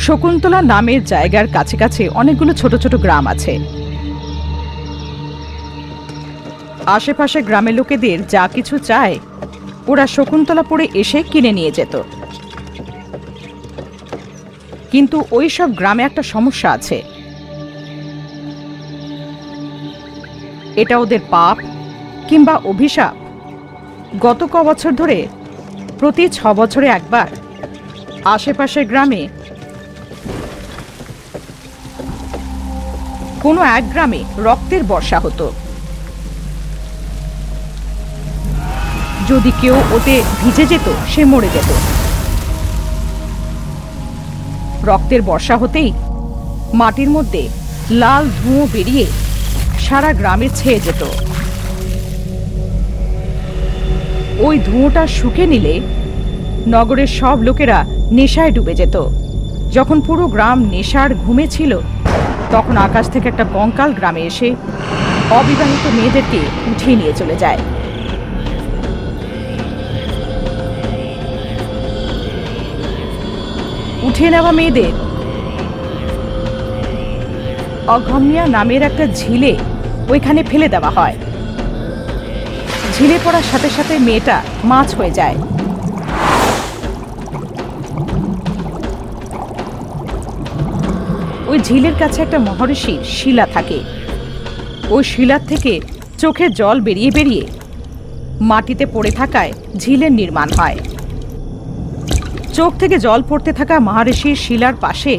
শকুন্তলা নামের জায়গার কাছে কাছে অনেকগুলো ছোট ছোট গ্রাম আছে। আশেপাশে গ্রামের লোকেদের যা কিছু চায় ওরা শকুন্তলাপুরে এসে কিনে নিয়ে যেত। কিন্তু ওই সব গ্রামে একটা সমস্যা আছে। এটা ওদের পাপ কিংবা অভিশাপ, গত ক বছর ধরে প্রতি 6 বছরে একবার আশেপাশের গ্রামে কোনো এক গ্রামে রক্তের বর্ষা হতো। যদি কেউ ওতে ভিজে যেত সে মরে যেত। রক্তের বর্ষা হতেই মাটির মধ্যে লাল ধুঁয়ো বেরিয়ে সারা গ্রামে ছেয়ে যেত। ওই ধুঁয়োটা শুকে নিলে নগরের সব লোকেরা নেশায় ডুবে যেত। যখন পুরো গ্রাম নেশার ঘুমে ছিল তখন আকাশ থেকে একটা কঙ্কাল গ্রামে এসে অবিবাহিত মেয়েদেরকে উঠিয়ে নিয়ে চলে যায়। উঠিয়ে নেওয়া মেয়েদের অগম্যা নামের একটা ঝিলে ওইখানে ফেলে দেওয়া হয়। ঝিলে পড়ার সাথে সাথে মেয়েটা মাছ হয়ে যায়। ওই ঝিলের কাছে একটা মহর্ষির শিলা থাকে। ওই শিলার থেকে চোখের জল বেরিয়ে বেরিয়ে মাটিতে পড়ে থাকায় ঝিলের নির্মাণ হয়। চোখ থেকে জল পড়তে থাকা মহর্ষির শিলার পাশে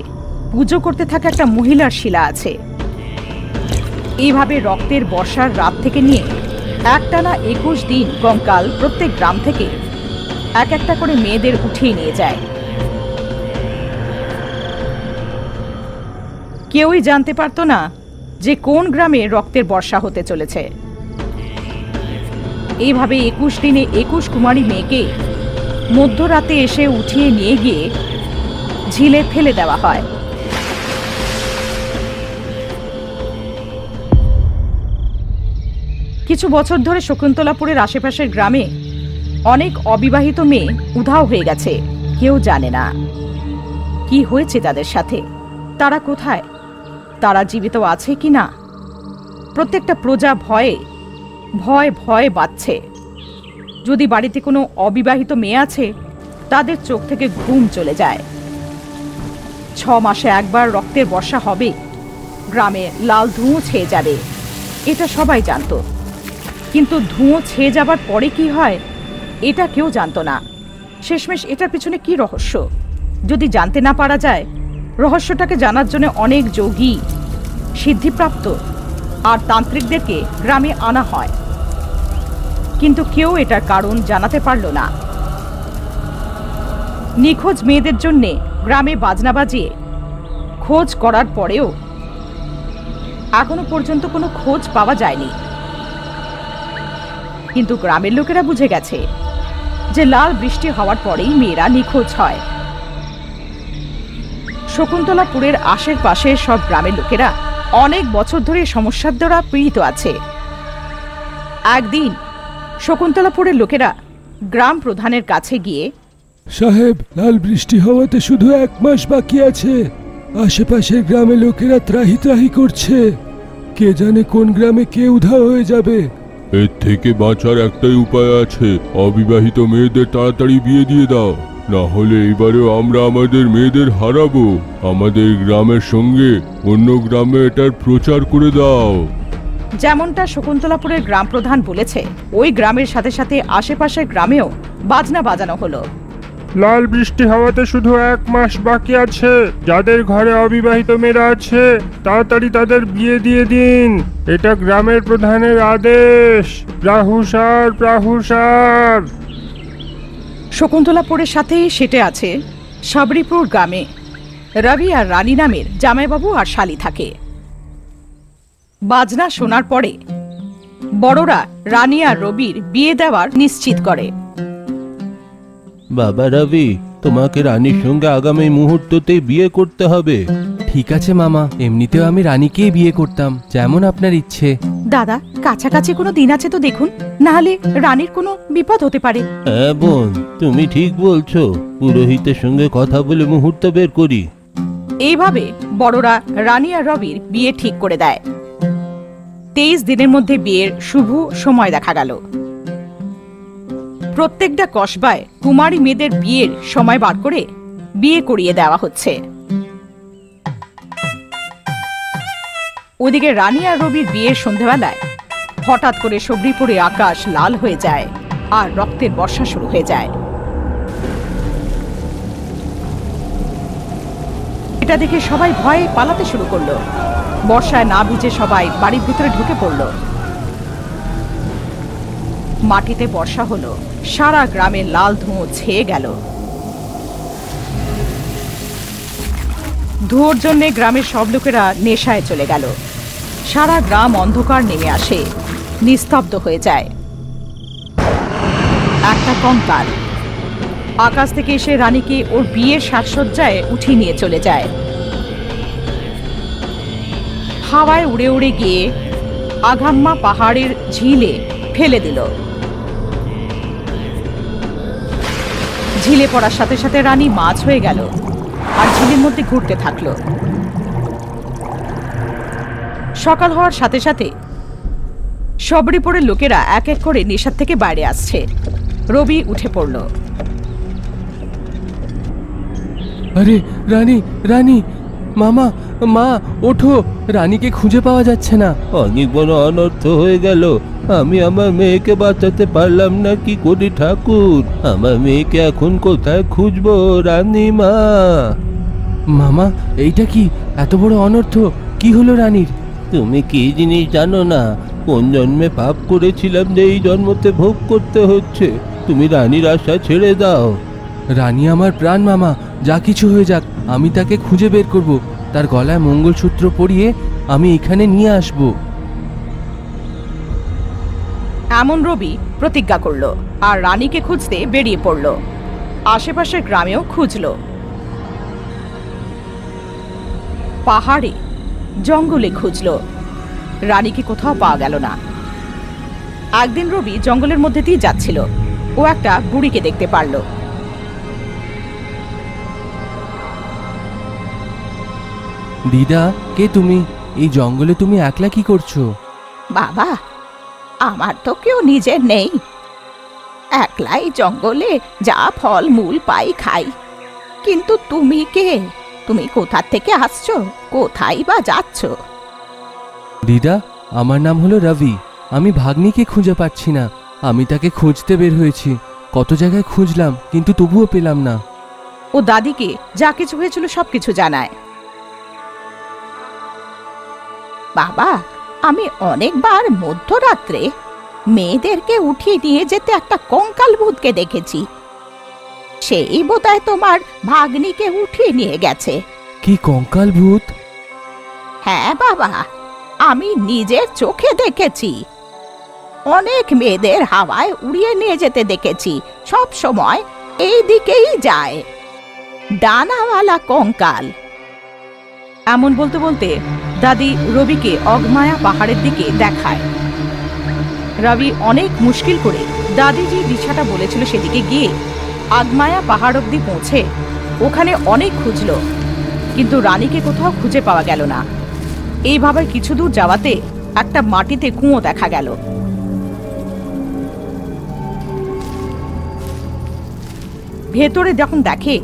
পুজো করতে থাকা একটা মহিলার শিলা আছে। এইভাবে রক্তের বর্ষার রাত থেকে নিয়ে একটানা 21 দিন কঙ্কাল প্রত্যেক গ্রাম থেকে এক একটা করে মেয়েদের উঠিয়ে নিয়ে যায়। কেউই জানতে পারতো না যে কোন গ্রামে রক্তের বর্ষা হতে চলেছে। এইভাবে 21 দিনে 21 কুমারী মেয়েকে মধ্যরাতে এসে উঠিয়ে নিয়ে গিয়ে ঝিলে ফেলে দেওয়া হয়। কিছু বছর ধরে শকুন্তলাপুরের আশেপাশের গ্রামে অনেক অবিবাহিত মেয়ে উধাও হয়ে গেছে। কেউ জানে না কি হয়েছে তাদের সাথে, তারা কোথায়, তারা জীবিত আছে কি না। প্রত্যেকটা প্রজা ভয়ে ভয়ে ভয়ে বাঁচছে। যদি বাড়িতে কোনো অবিবাহিত মেয়ে আছে তাদের চোখ থেকে ঘুম চলে যায়। 6 মাসে একবার রক্তের বর্ষা হবে, গ্রামে লাল ধুঁয়ো ছেয়ে যাবে, এটা সবাই জানতো। কিন্তু ধুঁয়ো ছেয়ে যাবার পরে কি হয় এটা কেউ জানতো না। শেষমেশ এটার পিছনে কি রহস্য যদি জানতে না পারা যায়, রহস্যটাকে জানার জন্য অনেক যোগী, সিদ্ধিপ্রাপ্ত আর তান্ত্রিকদেরকে গ্রামে আনা হয়। কিন্তু কেউ এটার কারণ জানাতে পারল না। নিখোঁজ মেয়েদের জন্যে গ্রামে বাজনা বাজিয়ে খোঁজ করার পরেও এখনো পর্যন্ত কোনো খোঁজ পাওয়া যায়নি। কিন্তু গ্রামের লোকেরা বুঝে গেছে যে লাল বৃষ্টি হওয়ার পরেই মেয়েরা নিখোঁজ হয়। শকুন্তলাপুরের আশেপাশের সব গ্রামের লোকেরা অনেক বছর ধরে সমস্যার দ্বারা পীড়িত আছে। একদিন শকুন্তলাপুরের লোকেরা গ্রাম প্রধানের কাছে গিয়ে, সাহেব, লাল বৃষ্টি হওয়াতে শুধু 1 মাস বাকি আছে। আশেপাশের গ্রামের লোকেরা ত্রাহি ত্রাহি করছে। কে জানে কোন গ্রামে কে উধাও হয়ে যাবে। এর থেকে বাঁচার একটাই উপায় আছে, অবিবাহিত মেয়েদের তাড়াতাড়ি বিয়ে দিয়ে দাও, না হলে এবারেও আমরা আমাদের মেয়েদের হারাবো। আমাদের গ্রামের সঙ্গে অন্য গ্রামে এটার প্রচার করে দাও। যেমনটা শকুন্তলাপুরের গ্রাম প্রধান বলেছে ওই গ্রামের সাথে সাথে আশেপাশের গ্রামেও বাজনা বাজানো হলো। লাল বৃষ্টি হওয়াতে শুধু 1 মাস বাকি আছে। যাদের ঘরে অবিবাহিত মেয়েরা আছে তাড়াতাড়ি তাদের বিয়ে দিয়ে দিন, এটা গ্রামের প্রধানের আদেশ। প্রাহুসার প্রাহুসার। শকুন্তলাপুরের সাথেই সেটে আছে সাবরিপুর গ্রামে রবি আর রানী নামের জামাইবাবু আর শালি থাকে। বাজনা শোনার পরে বড়রা রানী আর রবির বিয়ে দেওয়ার নিশ্চিত করে। বাবা রবি, তোমাকে রানীর সঙ্গে আগামী মুহূর্ততে বিয়ে করতে হবে। ঠিক আছে মামা, এমনিতেও আমি রানীকেই বিয়ে করতাম, যেমন আপনার ইচ্ছে। দাদা, কাছাকাছি কোনো দিন আছে তো দেখুন, না হলে রানীর কোনো বিপদ হতে পারে। হ্যাঁ বোন, তুমি ঠিক বলছো। পুরোহিতের সঙ্গে কথা বলে মুহূর্ত বের করি। এইভাবে বড়রা রানী আর রবির বিয়ে ঠিক করে দেয়। 23 দিনের মধ্যে বিয়ের শুভ সময় দেখা গেল। প্রত্যেকটা কসবায় কুমারী মেয়েদের বিয়ের সময় বার করে বিয়ে করিয়ে দেওয়া হচ্ছে। ওদিকে রানী আর রবির বিয়ের সন্ধ্যাবেলায় হঠাৎ করে সবরিপুরে আকাশ লাল হয়ে যায় আর রক্তের বর্ষা শুরু হয়ে যায়। এটা দেখে সবাই ভয়ে পালাতে শুরু করলো। বর্ষায় না ভিজে সবাই বাড়ির ভিতরে ঢুকে পড়ল। মাটিতে বর্ষা হলো, সারা গ্রামে লাল ধুঁয়ো ছেয়ে গেল। ধুঁয়োর জন্য গ্রামের সব লোকেরা নেশায় চলে গেল। সারা গ্রাম অন্ধকার নেমে আসে, নিস্তব্ধ হয়ে যায়। একটা কঙ্কাল আকাশ থেকে এসে রানীকে ওর বিয়ের সাজসজ্জায় উঠিয়ে নিয়ে চলে যায়। হাওয়ায় উড়ে উড়ে গিয়ে আঘাম্মা পাহাড়ের ঝিলে ফেলে দিল। ঝিলে পড়ার সাথে সাথে রানী মাছ হয়ে গেল আর ঝিলের মধ্যে ঘুরতে থাকলো। সকাল হওয়ার সাথে সাথে সবরিপুরের লোকেরা এক এক করে নেশার থেকে বাইরে আসছে। রবি উঠে পড়ল। আরে রানী, রানী, মামা, মা, ওঠো, রানীকে খুঁজে পাওয়া যাচ্ছে না। অনেক বড় অনর্থ হয়ে গেল। আমি আমার মেয়েকে বাঁচাতে পারলাম না, কি করি ঠাকুর? আমার মেয়েকে এখন কোথায় খুঁজবো? রানী মা! মামা, এইটা কি এত বড় অনর্থ? কি হলো রানীর? তুমি কি জিনিস জানো না? কোন জন্মে পাপ করেছিলাম যে এই জন্মতে ভোগ করতে হচ্ছে। তুমি রানীর আশা ছেড়ে দাও। রানী আমার প্রাণ মামা, যা কিছু হয়ে যাক আমি তাকে খুঁজে বের করব। তার গলায় মঙ্গলসূত্র পরিয়ে আমি এখানে নিয়ে আসব। এমন রবি প্রতিজ্ঞা করল আর রানীকে খুঁজতে বেরিয়ে পড়ল। আশেপাশের গ্রামেও খুঁজল, পাহাড়ে জঙ্গলে খুঁজল। রানীকে কোথাও পাওয়া গেল না। একদিন রবি জঙ্গলের মধ্যে দিয়ে যাচ্ছিল। ও একটা বুড়িকে দেখতে পারল। দিদা, কে তুমি? এই জঙ্গলে তুমি একলা কি করছো? বাবা, আমার তো কেউ নিজের নেই। একলাই জঙ্গলে যা ফল মূল পাই খাই। কিন্তু তুমি কে? তুমি কোথা থেকে আসছো? কোথায় বা যাচ্ছ? দিদা, আমার নাম হলো রবি। আমি ভাগ্নিকে খুঁজে পাচ্ছি না। আমি তাকে খুঁজতে বের হয়েছি। কত জায়গায় খুঁজলাম কিন্তু তবুও পেলাম না। ও দাদিকে যা কিছু হয়েছিল সবকিছু জানায়। বাবা, আমি অনেকবার মধ্যরাত্রে মেয়েদেরকে উঠিয়ে নিয়ে যেতে একটা কঙ্কাল ভূতকে দেখেছি। সেই বোধহয় তোমার ভাগ্নিকে উঠিয়ে নিয়ে গেছে। কি কঙ্কাল ভূত? হ্যাঁ বাবা, আমি নিজের চোখে দেখেছি। অনেক মেয়েদের হাওয়ায় উড়িয়ে নিয়ে যেতে দেখেছি। সব সময় এই দিকেই যায়। ডানাওয়ালা কঙ্কাল। এমন বলতে বলতে দাদি রবিকে অগমায়া পাহাড়ের দিকে দেখায়। রবি অনেক মুশকিল করে দাদি যে দিশাটা বলেছিল সেদিকে গিয়ে আগমায়া পাহাড় অব্দি পৌঁছে ওখানে অনেক খুঁজল, কিন্তু রানীকে কোথাও খুঁজে পাওয়া গেল না। এইভাবে কিছু দূর যাওয়াতে একটা মাটিতে কুঁয়ো দেখা গেল। ভেতরে যখন দেখে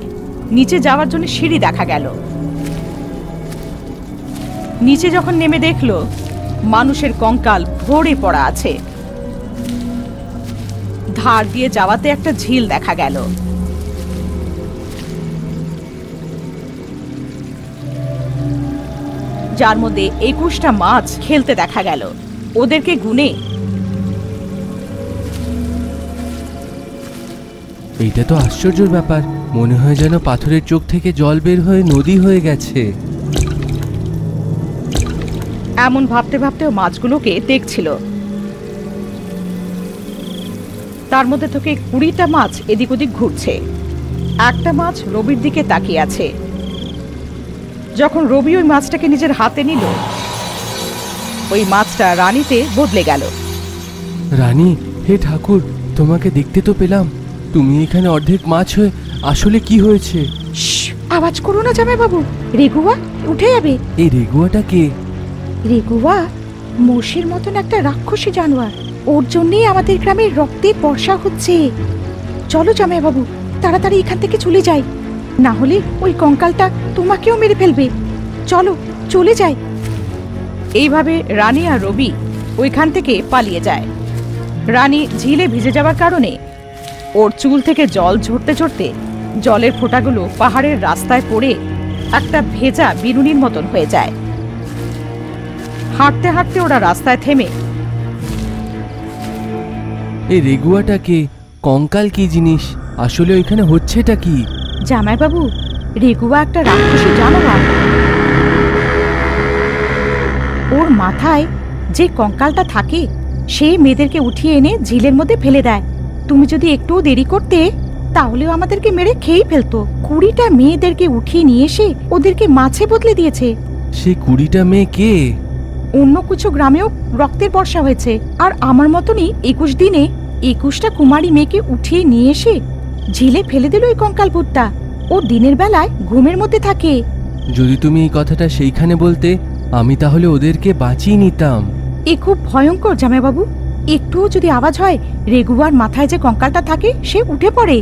নিচে যাওয়ার জন্য সিঁড়ি দেখা গেল। নিচে যখন নেমে দেখলো মানুষের কঙ্কাল ভরে পড়া আছে। ধার দিয়ে যাওয়াতে একটা ঝিল দেখা গেল। যার মধ্যে 21টা মাছ খেলতে দেখা গেল। ওদেরকে গুনে এইটা তো আশ্চর্যের ব্যাপার। মনে হয় যেন পাথরের চোখ থেকে জল বের হয়ে নদী হয়ে গেছে। এমন ভাবতে ভাবতেও মাছগুলোকে দেখছিল। তার মধ্যে থেকে 20টা মাছ এদিক ওদিক ঘুরছে। একটা মাছ রবির দিকে তাকিয়ে আছে। যখন রবি ওই মাছটাকে নিজের হাতে নিল, ওই মাছটা রানীতে বদলে গেল। রানী, হে ঠাকুর, তোমাকে দেখতে তো পেলাম, তুমি এখানে অর্ধেক মাছ হয়ে আসলে কি হয়েছে? আওয়াজ করো না জামাইবাবু, রেগুয়া উঠে যাবে। এই রেগুয়াটা কে? রেগুয়া মোষের মতন একটা রাক্ষসী জানোয়ার, ওর জন্যই আমাদের গ্রামের রক্তের বর্ষা হচ্ছে। চলো জামাইবাবু, তাড়াতাড়ি এখান থেকে চলে যাই, না হলে ওই কঙ্কালটা তোমাকেও মেরে ফেলবে। চলো চলে যাই। এইভাবে রানী আর রবি ওইখান থেকে পালিয়ে যায়। রানী ঝিলে ভিজে যাওয়ার কারণে ওর চুল থেকে জল ঝরতে ঝরতে জলের ফোঁটাগুলো পাহাড়ের রাস্তায় পড়ে একটা ভেজা বিনুনির মতন হয়ে যায়। হাঁটতে হাঁটতে ওরা রাস্তায় থেমে, এই রেগুয়াটা কে? কঙ্কাল কি জিনিস? আসলে ওইখানে হচ্ছেটা কি? জামাইবাবু, রেগুয়া একটা রাক্ষসী জানোয়ার। ওর মাথায় যে কঙ্কালটা থাকে সে মেয়েদেরকে উঠিয়ে এনে ঝিলের মধ্যে ফেলে দেয়। তুমি যদি একটু দেরি করতে তাহলেও আমাদেরকে মেরে খেয়েই ফেলতো। 20টা মেয়েদেরকে উঠিয়ে নিয়ে এসে ওদেরকে মাছে বদলে দিয়েছে। সেই 20টা মেয়ে কে? অন্য কিছু গ্রামেও রক্তের বর্ষা হয়েছে, আর আমার মতনই 21 দিনে 21টা কুমারী মেয়েকে উঠিয়ে নিয়ে এসে ঝিলে ফেলে দিল ওই কঙ্কাল ভূতটা। ও দিনের বেলায় ঘুমের মধ্যে থাকে। যদি তুমি এই কথাটা সেইখানে বলতে, আমি তাহলে ওদেরকে বাঁচিয়ে নিতাম। এ খুব ভয়ঙ্কর জামাইবাবু, একটুও যদি আওয়াজ হয় রেগুয়ার মাথায় যে কঙ্কালটা থাকে সে উঠে পড়ে,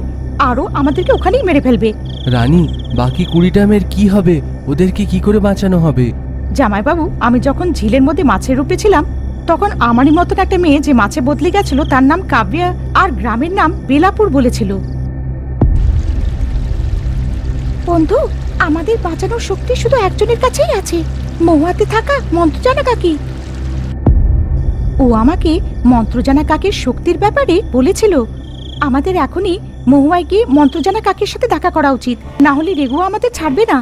আরো আমাদেরকে ওখানেই মেরে ফেলবে। রানী, বাকি 20টা মেয়ের কি হবে? ওদেরকে কি করে বাঁচানো হবে? জামাইবাবু, আমি যখন ঝিলের মধ্যে মাছের রূপে ছিলাম তখন আমারই মতন একটা মেয়ে যে মাছে বদলে গেছিল তার নাম কাব্যা আর গ্রামের নাম বেলাপুর বলেছিল। বন্ধু, আমাদের বাঁচানোর শক্তি শুধু একজনের কাছেই আছে, মহুয়াতে থাকা মন্ত্রজানা কাকি। ও আমাকে মন্ত্রজানা কাকির শক্তির ব্যাপারে বলেছিল। আমাদের এখনই মহুয়ায় গিয়ে মন্ত্রজানা কাকির সাথে দেখা করা উচিত, না হলে রেগুয়া আমাদের ছাড়বে না।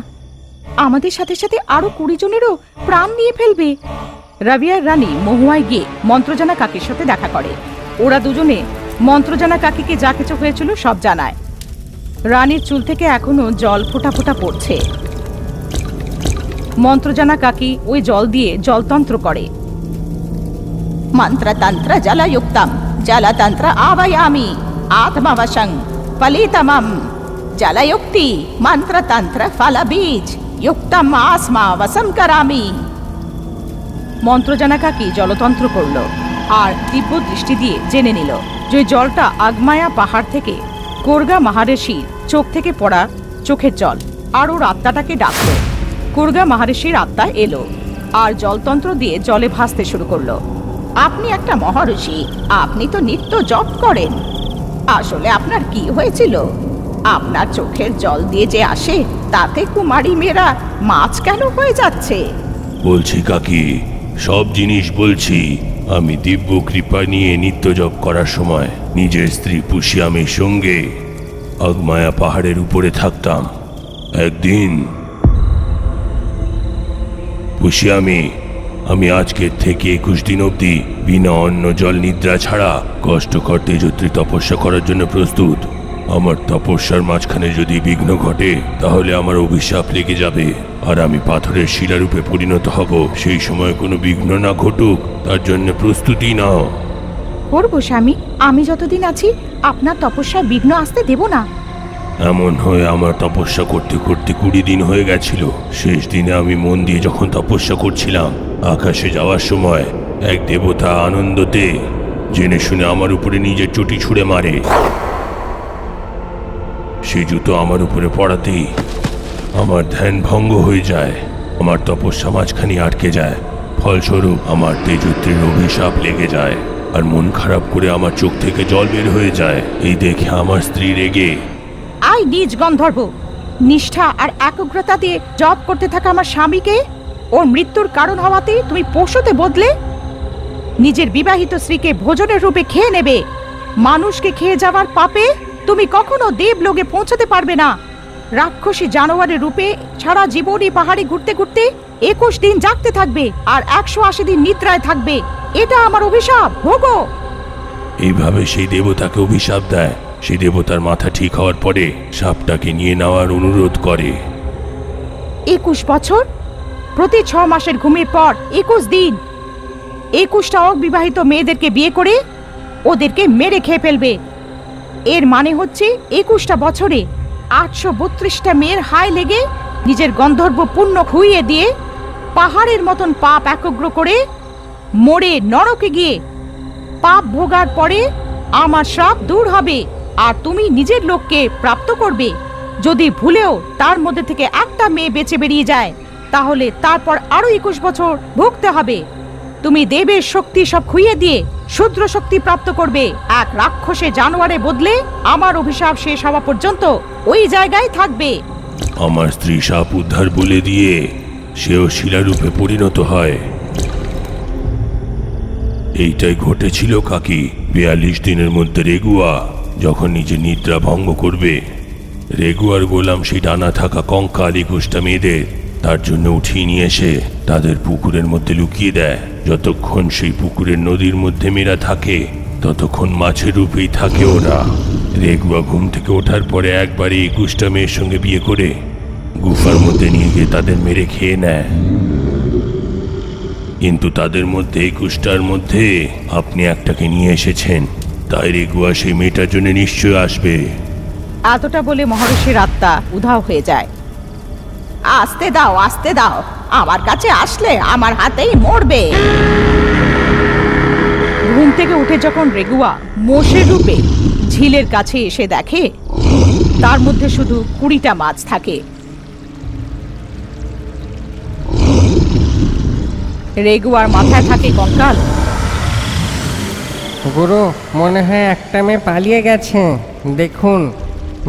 আমাদের সাথে সাথে আরো 20 জনেরও প্রাণ নিয়ে ফেলবে। রবি আর রানী মহুয়ায় গিয়ে মন্ত্রজানা কাকির সাথে দেখা করে। ওরা দুজনে মন্ত্রজানা কাকিকে যা কিছু হয়েছিল সব জানায়। রানীর চুল থেকে এখনো জল ফোঁটা ফোঁটা পড়ছে। মন্ত্রজানা কাকি ওই জল দিয়ে জলতন্ত্র করে। মন্ত্রতন্ত্র জলযুক্তম জলতন্ত্র আবায়ামি আত্মবশং ফলিতমম জলযুক্তি মন্ত্রতন্ত্র ফলবীজ যুক্তম আসমা করামি। মন্ত্রজানা কাকি জলতন্ত্র করল আর দিব্য দৃষ্টি দিয়ে জেনে নিল যে জলটা আগমায়া পাহাড় থেকে কোরগা মহারিষির চোখ থেকে পড়া চোখের জল। আর ওর আত্মাটাকে ডাকলো। কোরগা মহারিষির আত্মা এলো আর জলতন্ত্র দিয়ে জলে ভাসতে শুরু করলো। আপনি একটা মহর্ষি, আপনি তো নিত্য জপ করেন। আসলে আপনার কি হয়েছিল? আপনার চোখের জল দিয়ে যে আসে তাতে কুমারী মেয়েরা মাছ কেন হয়ে যাচ্ছে? বলছি কাকি, সব জিনিস বলছি। আমি দিব্য কৃপা নিয়ে নিত্য জপ করার সময় নিজের স্ত্রী পুষিয়ামির সঙ্গে আগমায়া পাহাড়ের উপরে থাকতাম। একদিন পুষিয়ামি, আমি আজকের থেকে 21 দিন অবধি বিনা অন্ন জল নিদ্রা ছাড়া কষ্টকর তেজত্রী তপস্যা করার জন্য প্রস্তুত। আমার তপস্যার মাঝখানে যদি বিঘ্ন ঘটে তাহলে আমার অভিশাপ লেগে যাবে আর আমি পাথরের শিলারূপে পরিণত হব। সেই সময় কোনো বিঘ্ন না ঘটুক তার জন্য প্রস্তুতি নাও। করব স্বামী, আমি যতদিন আছি আপনার তপস্যায় বিঘ্ন আসতে দেব না। এমন হয়ে আমার তপস্যা করতে করতে 20 দিন হয়ে গেছিল। শেষ দিনে আমি মন দিয়ে যখন তপস্যা করছিলাম, আকাশে যাওয়ার সময় এক দেবতা আনন্দতে জেনে শুনে আমার উপরে নিজের চটি ছুঁড়ে মারে। সে জুতো আমার উপরে পড়াতেই আমার ধ্যান ভঙ্গ হয়ে যায়, আমার তপস্যা মাঝখানে আটকে যায়। ফলস্বরূপ আমার তেজত্রীর অভিশাপ লেগে যায় আর মন খারাপ করে আমার চোখ থেকে জল বের হয়ে যায়। এই দেখে আমার স্ত্রী রেগে, আই নিজ গন্ধর্ব, নিষ্ঠা আর একাগ্রতা দিয়ে জপ করতে থাকা আমার স্বামীকে ওর মৃত্যুর কারণ হওয়াতে তুমি পশুতে বদলে নিজের বিবাহিত স্ত্রীকে ভোজনের রূপে খেয়ে নেবে। মানুষকে খেয়ে যাওয়ার পাপে তুমি কখনো দেবলোকে পৌঁছাতে পারবে না। রাক্ষসী জানোয়ারের রূপে সারা জীবনই পাহাড়ে ঘুরতে ঘুরতে 21 দিন জাগতে থাকবে আর 180 দিন নিদ্রায় থাকবে। এটা আমার অভিশাপ, ভোগো। এইভাবে সেই দেবতাকে অভিশাপ দেয়। সেই দেবতার মাথা ঠিক হওয়ার পরে সাপটাকে নিয়ে নেওয়ার অনুরোধ করে। 21 বছর, প্রতি 6 মাসের ঘুমের পর 21 দিন 21টা অবিবাহিত মেয়েদেরকে বিয়ে করে ওদেরকে মেরে খেয়ে ফেলবে। এর মানে হচ্ছে 21টা বছরে 832টা মেয়ের হায় লেগে নিজের গন্ধর্ব পুণ্য খুইয়ে দিয়ে পাহাড়ের মতন পাপ একগ্র করে মরে নরকে গিয়ে পাপ ভোগার পরে আমার শ্রাপ দূর হবে আর তুমি নিজের লোককে প্রাপ্ত করবে। যদি ভুলেও তার মধ্যে থেকে একটা মেয়ে বেঁচে বেরিয়ে যায় তাহলে তারপর আরো 21 বছর ভুগতে হবে। তুমি দেবের শক্তি সব খুইয়ে দিয়ে শূদ্র শক্তি প্রাপ্ত করবে। এক রাক্ষসে জানোয়ারে বদলে আমার অভিশাপ শেষ হওয়া পর্যন্ত ওই জায়গায় থাকবে। আমার স্ত্রী সাপ উদ্ধার বলে দিয়ে সেও শিলারূপে পরিণত হয়। এইটাই ঘটেছিল কাকি। 42 দিনের মধ্যে রেগুয়া যখন নিজের নিদ্রা ভঙ্গ করবে, রেগুয়ার গোলাম সেই ডানা থাকা কঙ্কাল 21টা মেয়েদের তার জন্য উঠিয়ে নিয়ে এসে তাদের পুকুরের মধ্যে লুকিয়ে দেয়। যতক্ষণ সেই পুকুরের নদীর মধ্যে মেয়েরা থাকে ততক্ষণ মাছের রূপেই থাকে ওরা। রেগুয়া ঘুম থেকে ওঠার পরে একবারে 21টা মেয়ের সঙ্গে বিয়ে করে গুফার মধ্যে নিয়ে গিয়ে তাদের মেরে খেয়ে নেয়। কিন্তু তাদের মধ্যে 21টার মধ্যে আপনি একটাকে নিয়ে এসেছেন, তাই রেগুয়া সেই মেয়েটার জন্য নিশ্চয় আসবে। এতটা বলে মহর্ষির আত্মা উধাও হয়ে যায়। আসতে দাও, আসতে দাও, আমার কাছে আসলে আমার হাতেই মরবে। ঘুম থেকে উঠে যখন রেগুয়া মোষের রূপে ঝিলের কাছে এসে দেখে তার মধ্যে শুধু 20টা মাছ থাকে। রেগুয়ার মাথায় থাকে কঙ্কাল। গুরু, মনে হয় একটা মেয়ে পালিয়ে গেছে। দেখুন,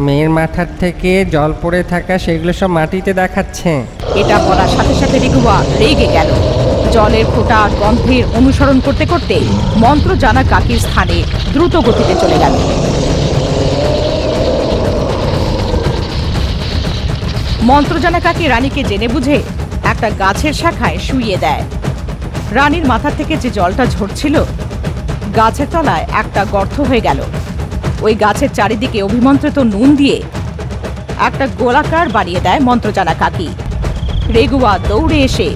মেয়ের মাথার থেকে জল পড়ে থাকা সেগুলো সব মাটিতে দেখাচ্ছে। এটা বলার সাথে সাথে রেগুয়া রেগে গেল। জলের ফোঁটা আর গন্ধের অনুসরণ করতে করতে মন্ত্র জানা কাকির স্থানে দ্রুত গতিতে চলে গেল। মন্ত্র জানা কাকি রানীকে জেনে বুঝে একটা গাছের শাখায় শুইয়ে দেয়। রানীর মাথা থেকে যে জলটা ঝরছিল গাছের তলায় একটা গর্ত হয়ে গেল। ওই গাছের চারিদিকে অভিমন্ত্রিত নুন দিয়ে একটা গোলাকার বানিয়ে দেয় মন্ত্রজানা কাকি। রেগুয়া দৌড়ে এসে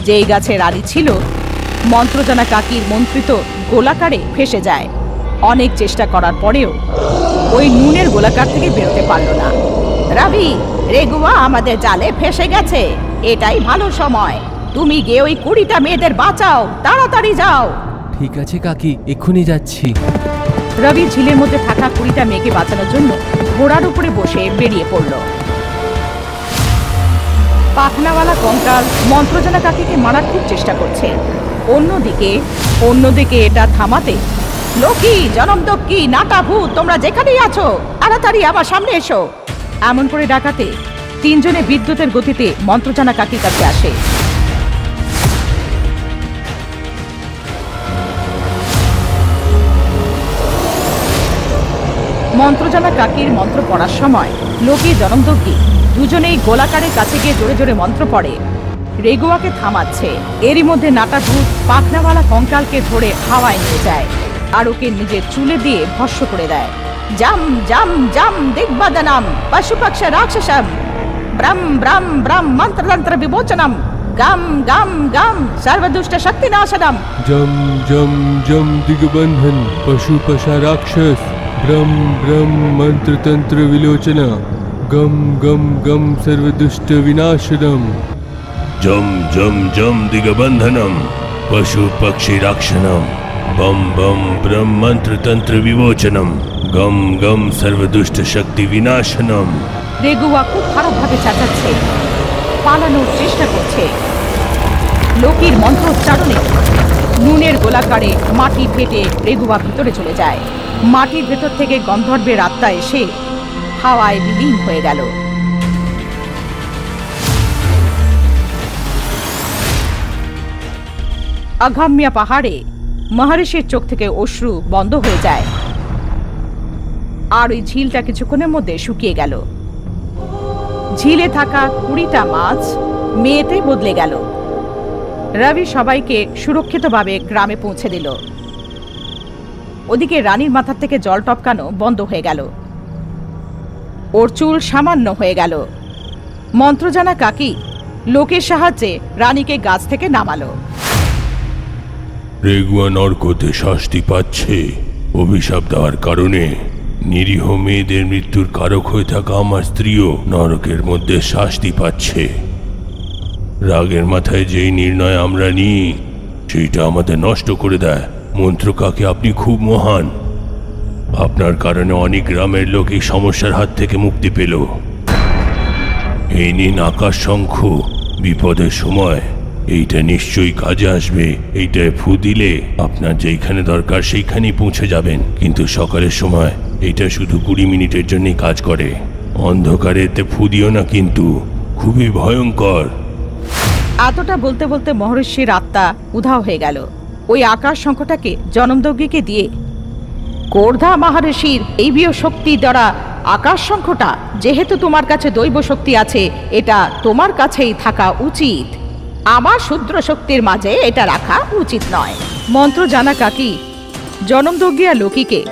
যেই গাছে রানী ছিল মন্ত্রজানা কাকির মন্ত্রিত গোলাকারে ফেসে যায়। অনেক চেষ্টা করার পরেও ওই নুনের গোলাকার থেকে বেরোতে পারল না। রাবি, রেগুয়া আমাদের জালে ফেসে গেছে, এটাই ভালো সময়। তুমি গিয়ে ওই 20টা মেয়েদের বাঁচাও, তাড়াতাড়ি যাও। ঠিক আছে কাকি, এক্ষুনি যাচ্ছি। রবি ঝিলের মধ্যে থাকা 20টা মেয়েকে বাঁচানোর জন্য ঘোড়ার উপরে বসে বেরিয়ে পড়ল। পাখনাওয়ালা কঙ্কাল মন্ত্রজানা কাকিকে মারার খুব চেষ্টা করছে। অন্যদিকে এটা থামাতে, লোকি, জনমদক্কি, নাটা ভূত, তোমরা যেখানেই আছো তাড়াতাড়ি আমার সামনে এসো এমন করে ডাকাতে 3 জনে বিদ্যুতের গতিতে মন্ত্রজানা কাকির কাছে আসে। মন্ত্রজানা কাকির মন্ত্র পড়ার সময় লোকি, জনমদগ্গি দুজনেই গোলাকারের কাছে গিয়ে জোরে জোরে মন্ত্র পড়ে রেগুয়াকে থামাচ্ছে। এরই মধ্যে নাটা ভূত পাখনাওয়ালা কঙ্কালকে ধরে হাওয়ায় নিয়ে যায় আর ওকে নিজের চুলে দিয়ে ভস্ম করে দেয়। জাম জাম জাম দিগ্বাদনম পশুপক্ষ রাক্ষসম ব্রম ব্রম ব্রম মন্ত্রতন্ত্র বিমোচনম গম গম গম সর্বদুষ্ট শক্তি নাশনম। জম জম জম দিগবন্ধন পশু পশা রাক্ষস ব্রম ব্রম মন্ত্রতন্ত্র বিলোচনা গম গম গম সর্বদুষ্ট বিনাশনম। জম জম জম দিগবন্ধনম পশু পক্ষী রাক্ষণম বম বম ব্রহ্ম মন্ত্রতন্ত্র বিমোচনম গম গম সর্বদুষ্ট শক্তি বিনাশনম। রেগুয়া খুব খারাপভাবে চেঁচাচ্ছে, পালানোর চেষ্টা করছে। লোকির মন্ত্রোচ্চারণে নুনের গোলাকারে মাটি ফেটে রেগুয়া ভিতরে চলে যায়। মাটির ভেতর থেকে গন্ধর্বের আত্মা এসে হাওয়ায় বিলীন হয়ে গেল। আঘাম্যা পাহাড়ে মহর্ষির চোখ থেকে অশ্রু বন্ধ হয়ে যায় আর ওই ঝিলটা কিছুক্ষণের মধ্যে শুকিয়ে গেল। ঝিলে থাকা 20টা মাছ মেয়েতে বদলে গেল। রবি সবাইকে সুরক্ষিতভাবে গ্রামে পৌঁছে দিল। ওদিকে রানীর মাথার থেকে জল টপকানো বন্ধ হয়ে গেল। ওর চুল সামান্য হয়ে গেল। মন্ত্রজানা কাকি লোকের সাহায্যে রানীকে গাছ থেকে নামালো। রেগুয়া নরকতে শাস্তি পাচ্ছে। অভিশাপ দেওয়ার কারণে নিরীহ মেয়েদের মৃত্যুর কারক হয়ে থাকা আমার স্ত্রীও নরকের মধ্যে শাস্তি পাচ্ছে। রাগের মাথায় যেই নির্ণয় আমরা নিই সেইটা আমাদের নষ্ট করে দেয়। মন্ত্রকাকে আপনি খুব মহান। আপনার কারণে অনেক গ্রামের লোক এই সমস্যার হাত থেকে মুক্তি পেল। এই নিন আকাশ শঙ্খ, বিপদের সময় এইটা নিশ্চয়ই কাজে আসবে। এইটায় ফু দিলে আপনার যেইখানে দরকার সেইখানেই পৌঁছে যাবেন। কিন্তু সকালের সময় এইটা শুধু 20 মিনিটের জন্যই কাজ করে। অন্ধকারে এতে ফু দিও না, কিন্তু খুবই ভয়ঙ্কর। এতটা বলতে বলতে মহর্ষির আত্মা উধাও হয়ে গেল। ওই আকাশ শঙ্খটাকে জনমদগ্গিকে দিয়ে কোর্ধা মহর্ষির দৈবীয় শক্তি দ্বারা আকাশ শঙ্খটা, যেহেতু তোমার কাছে দৈব শক্তি আছে, এটা তোমার কাছেই থাকা উচিত। আমার শূদ্র শক্তির মাঝে এটা রাখা উচিত নয়। মন্ত্র জানা কাকি জনমদগ্গিয়া লোকিকে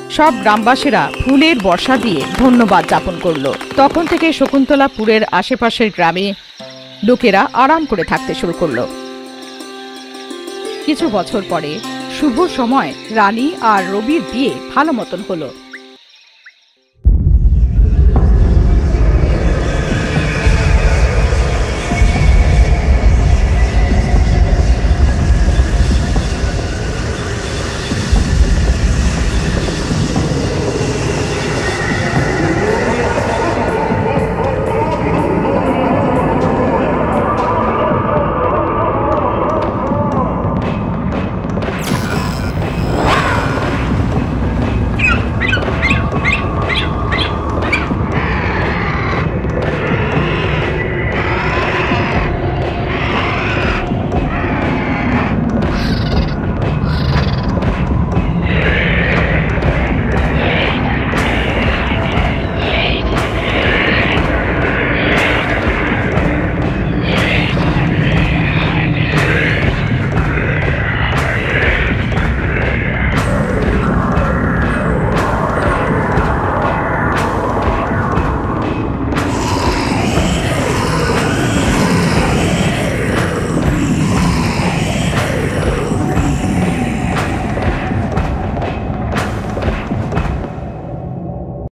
সব গ্রামবাসীরা ফুলের বর্ষা দিয়ে ধন্যবাদ জ্ঞাপন করলো। তখন থেকে শকুন্তলাপুরের আশেপাশের গ্রামে লোকেরা আরাম করে থাকতে শুরু করলো। কিছু বছর পরে শুভ সময় রানী আর রবির বিয়ে ভালো মতন হলো।